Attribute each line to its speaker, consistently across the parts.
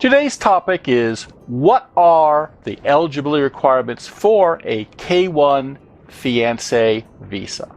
Speaker 1: Today's topic is, what are the eligibility requirements for a K1 Fiance Visa?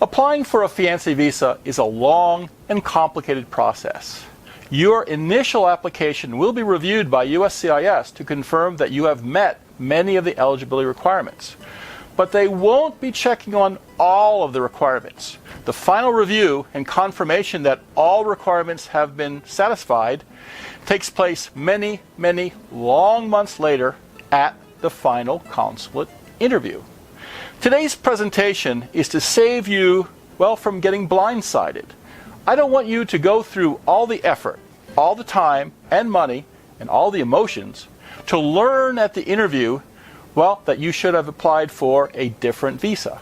Speaker 1: Applying for a Fiancé Visa is a long and complicated process. Your initial application will be reviewed by USCIS to confirm that you have met many of the eligibility requirements. But they won't be checking on all of the requirements. The final review and confirmation that all requirements have been satisfied takes place many, many long months later at the final consulate interview. Today's presentation is to save you, from getting blindsided. I don't want you to go through all the effort, all the time and money, and all the emotions to learn at the interview, that you should have applied for a different visa.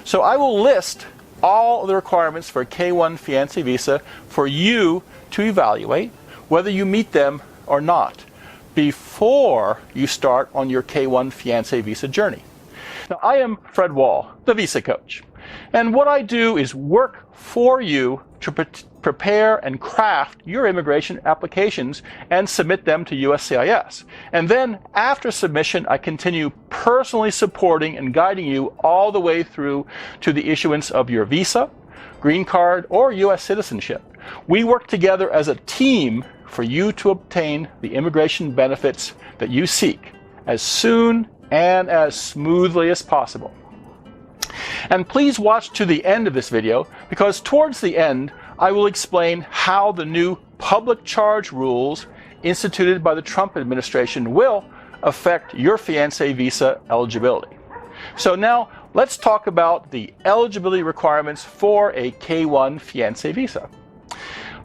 Speaker 1: So I will list all of the requirements for a K1 Fiancé Visa for you to evaluate whether you meet them or not before you start on your K1 Fiancé Visa journey. Now, I am Fred Wall, the Visa Coach, and what I do is work for you to prepare and craft your immigration applications and submit them to USCIS. And then after submission, I continue personally supporting and guiding you all the way through to the issuance of your visa, green card, or US citizenship. We work together as a team for you to obtain the immigration benefits that you seek as soon and as smoothly as possible. And please watch to the end of this video, because towards the end, I will explain how the new public charge rules instituted by the Trump administration will affect your Fiancé Visa eligibility. So now let's talk about the eligibility requirements for a K1 Fiancé Visa.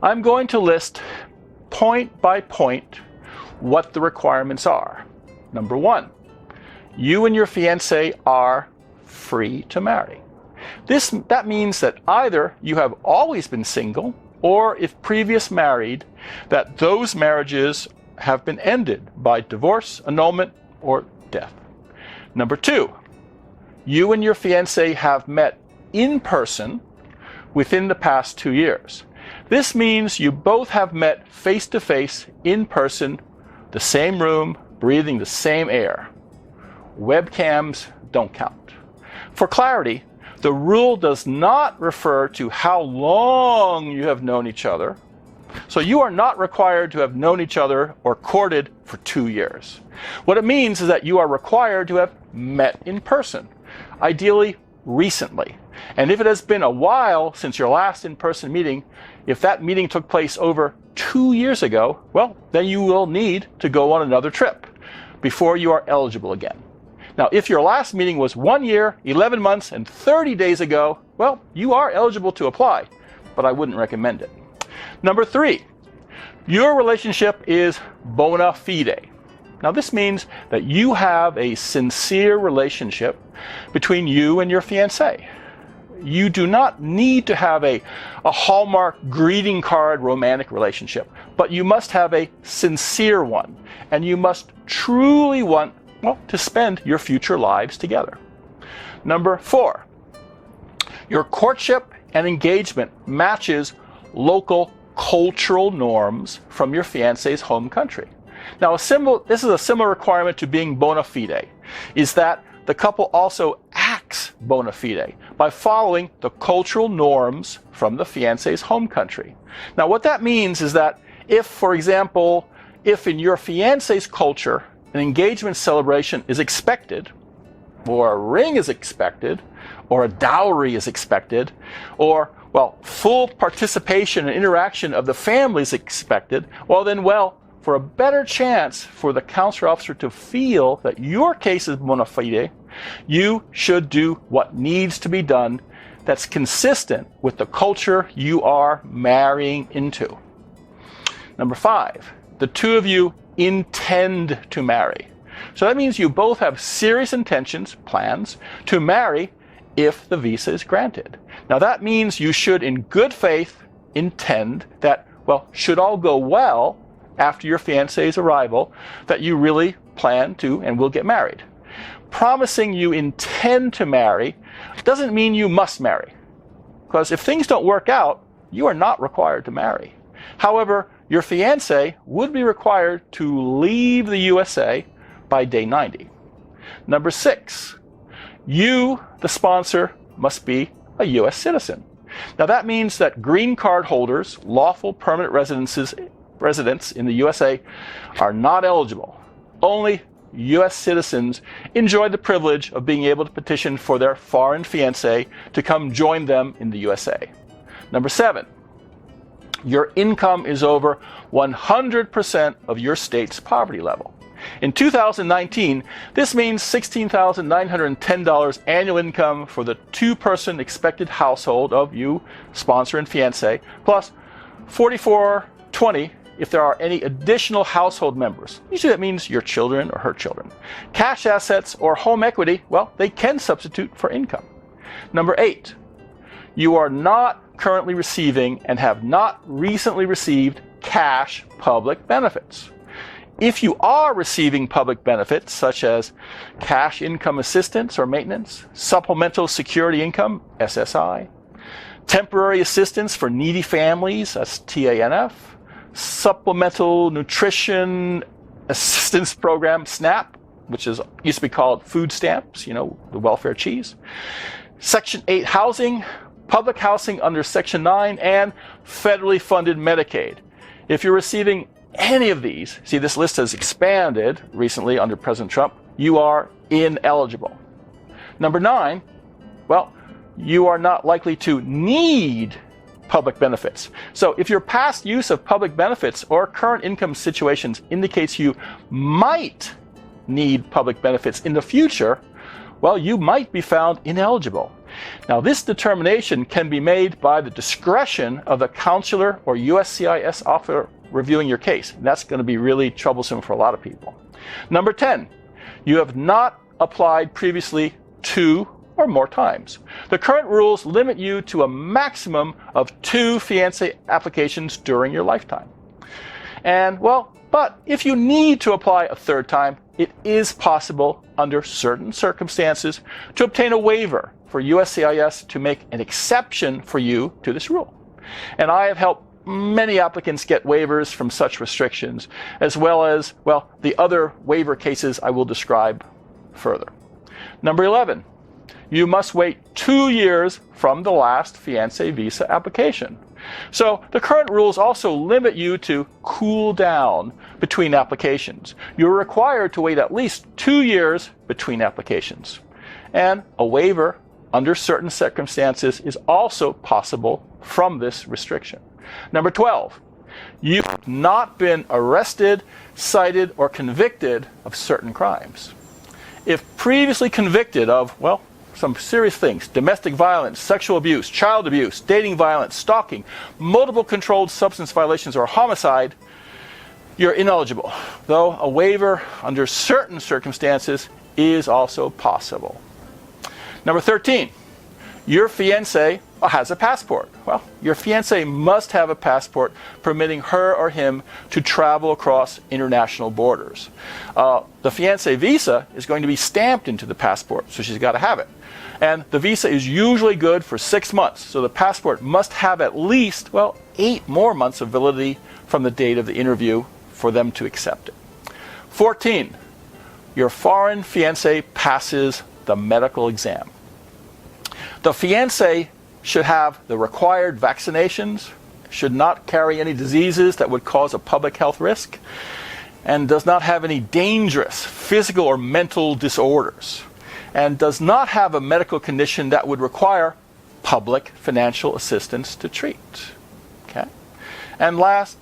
Speaker 1: I'm going to list point by point what the requirements are. Number one, you and your fiancé are free to marry. That means that either you have always been single, or if previous married, that those marriages have been ended by divorce, annulment, or death. Number two, you and your fiancé have met in person within the past 2 years. This means you both have met face-to-face in person, the same room, breathing the same air. Webcams don't count. For clarity, the rule does not refer to how long you have known each other. So you are not required to have known each other or courted for 2 years. What it means is that you are required to have met in person, ideally recently. And if it has been a while since your last in-person meeting, if that meeting took place over 2 years ago, then you will need to go on another trip before you are eligible again. Now, if your last meeting was 1 year, 11 months, and 30 days ago, you are eligible to apply, but I wouldn't recommend it. Number three, your relationship is bona fide. Now, this means that you have a sincere relationship between you and your fiancé. You do not need to have a Hallmark greeting card romantic relationship, but you must have a sincere one, and you must truly want to spend your future lives together. Number four, your courtship and engagement matches local cultural norms from your fiancé's home country. Now, this is a similar requirement to being bona fide, is that the couple also acts bona fide by following the cultural norms from the fiancé's home country. Now, what that means is that if, for example, if in your fiancé's culture, an engagement celebration is expected, or a ring is expected, or a dowry is expected, or, full participation and interaction of the family is expected, for a better chance for the consular officer to feel that your case is bona fide, you should do what needs to be done that's consistent with the culture you are marrying into. Number five, the two of you intend to marry. So that means you both have serious intentions, plans, to marry if the visa is granted. Now that means you should, in good faith, intend that, should all go well after your fiancé's arrival, that you really plan to and will get married. Promising you intend to marry doesn't mean you must marry, because if things don't work out, you are not required to marry. However, your fiancé would be required to leave the USA by day 90. Number 6, you, the sponsor, must be a U.S. citizen. Now that means that green card holders, lawful permanent residents in the USA, are not eligible. Only U.S. citizens enjoy the privilege of being able to petition for their foreign fiancé to come join them in the USA. Number 7, your income is over 100% of your state's poverty level. In 2019, this means $16,910 annual income for the two-person expected household of you, sponsor and fiancé, plus $44.20 if there are any additional household members. Usually that means your children or her children. Cash assets or home equity, well, they can substitute for income. Number 8, you are not currently receiving and have not recently received cash public benefits. If you are receiving public benefits such as cash income assistance or maintenance, supplemental security income, SSI, temporary assistance for needy families, that's TANF, supplemental nutrition assistance program, SNAP, which used to be called food stamps, the welfare cheese, Section 8 housing, public housing under Section 9, and federally funded Medicaid. If you're receiving any of these, see this list has expanded recently under President Trump, you are ineligible. Number 9, well, you are not likely to need public benefits. So if your past use of public benefits or current income situations indicates you might need public benefits in the future, well, you might be found ineligible. Now, this determination can be made by the discretion of the consular or USCIS officer reviewing your case. And that's going to be really troublesome for a lot of people. Number 10, you have not applied previously 2 or more times. The current rules limit you to a maximum of 2 fiancé applications during your lifetime. And but if you need to apply a 3rd time, it is possible under certain circumstances to obtain a waiver for USCIS to make an exception for you to this rule. And I have helped many applicants get waivers from such restrictions, as well as, the other waiver cases I will describe further. Number 11, you must wait 2 years from the last fiancé visa application. So the current rules also limit you to cool down between applications. You're required to wait at least 2 years between applications. And a waiver under certain circumstances is also possible from this restriction. Number 12, you've not been arrested, cited, or convicted of certain crimes. If previously convicted of, some serious things, domestic violence, sexual abuse, child abuse, dating violence, stalking, multiple controlled substance violations, or homicide, you're ineligible, though a waiver under certain circumstances is also possible. Number 13, your fiancé has a passport. Your fiancé must have a passport permitting her or him to travel across international borders. The fiancé visa is going to be stamped into the passport, so she's got to have it. And the visa is usually good for 6 months, so the passport must have at least, 8 more months of validity from the date of the interview for them to accept it. 14, your foreign fiancé passes the medical exam. The fiancé should have the required vaccinations, should not carry any diseases that would cause a public health risk, and does not have any dangerous physical or mental disorders, and does not have a medical condition that would require public financial assistance to treat. Okay? And last,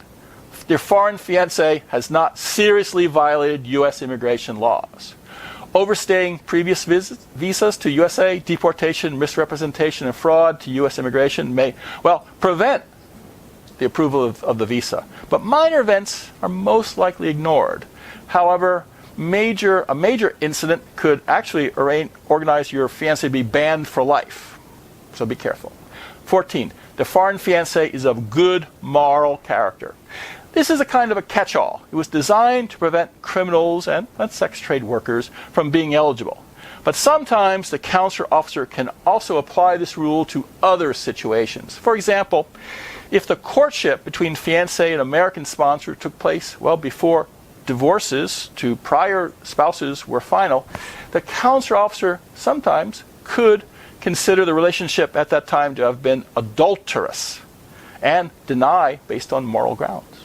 Speaker 1: your foreign fiancé has not seriously violated U.S. immigration laws. Overstaying previous visas to USA, deportation, misrepresentation, and fraud to U.S. immigration may, prevent the approval of the visa. But minor events are most likely ignored. However, a major incident could actually organize your fiancé to be banned for life. So be careful. 14, the foreign fiancé is of good moral character. This is a kind of a catch-all. It was designed to prevent criminals and sex trade workers from being eligible. But sometimes the consular officer can also apply this rule to other situations. For example, If the courtship between fiancé and American sponsor took place, well, before divorces to prior spouses were final, the consular officer sometimes could consider the relationship at that time to have been adulterous and deny based on moral grounds.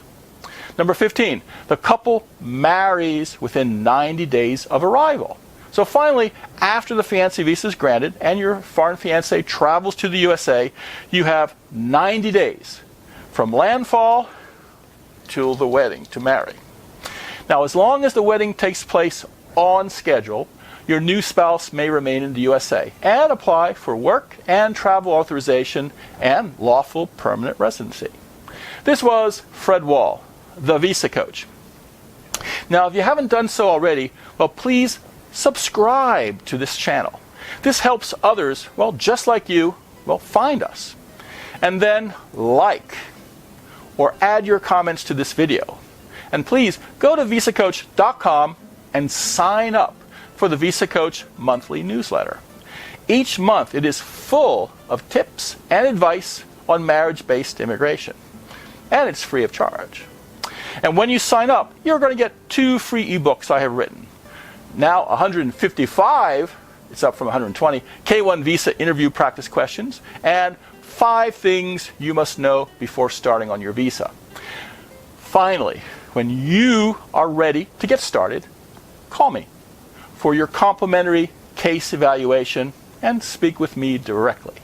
Speaker 1: Number 15, the couple marries within 90 days of arrival. So finally, after the fiancé visa is granted and your foreign fiancé travels to the USA, you have 90 days from landfall till the wedding to marry. Now, as long as the wedding takes place on schedule, your new spouse may remain in the USA and apply for work and travel authorization and lawful permanent residency. This was Fred Wall, the Visa Coach. Now, if you haven't done so already, well, please subscribe to this channel. This helps others, well, just like you, well, find us. And then like or add your comments to this video. And please go to VisaCoach.com and sign up for the VisaCoach monthly newsletter. Each month it is full of tips and advice on marriage-based immigration. And it's free of charge. And when you sign up, you're going to get 2 free ebooks I have written. Now 155, it's up from 120, K1 Visa interview practice questions, and 5 things you must know before starting on your visa. Finally, when you are ready to get started, call me for your complimentary case evaluation and speak with me directly.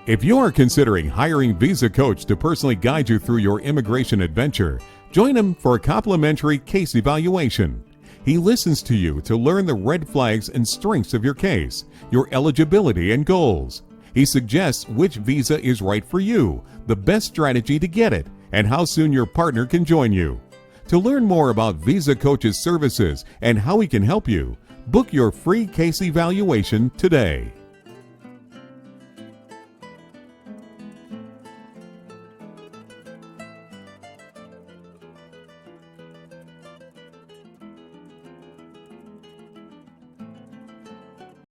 Speaker 2: If you are considering hiring VisaCoach to personally guide you through your immigration adventure, join him for a complimentary case evaluation. He listens to you to learn the red flags and strengths of your case, your eligibility and goals. He suggests which visa is right for you, the best strategy to get it, and how soon your partner can join you. To learn more about VisaCoach's services and how he can help you, book your free case evaluation today.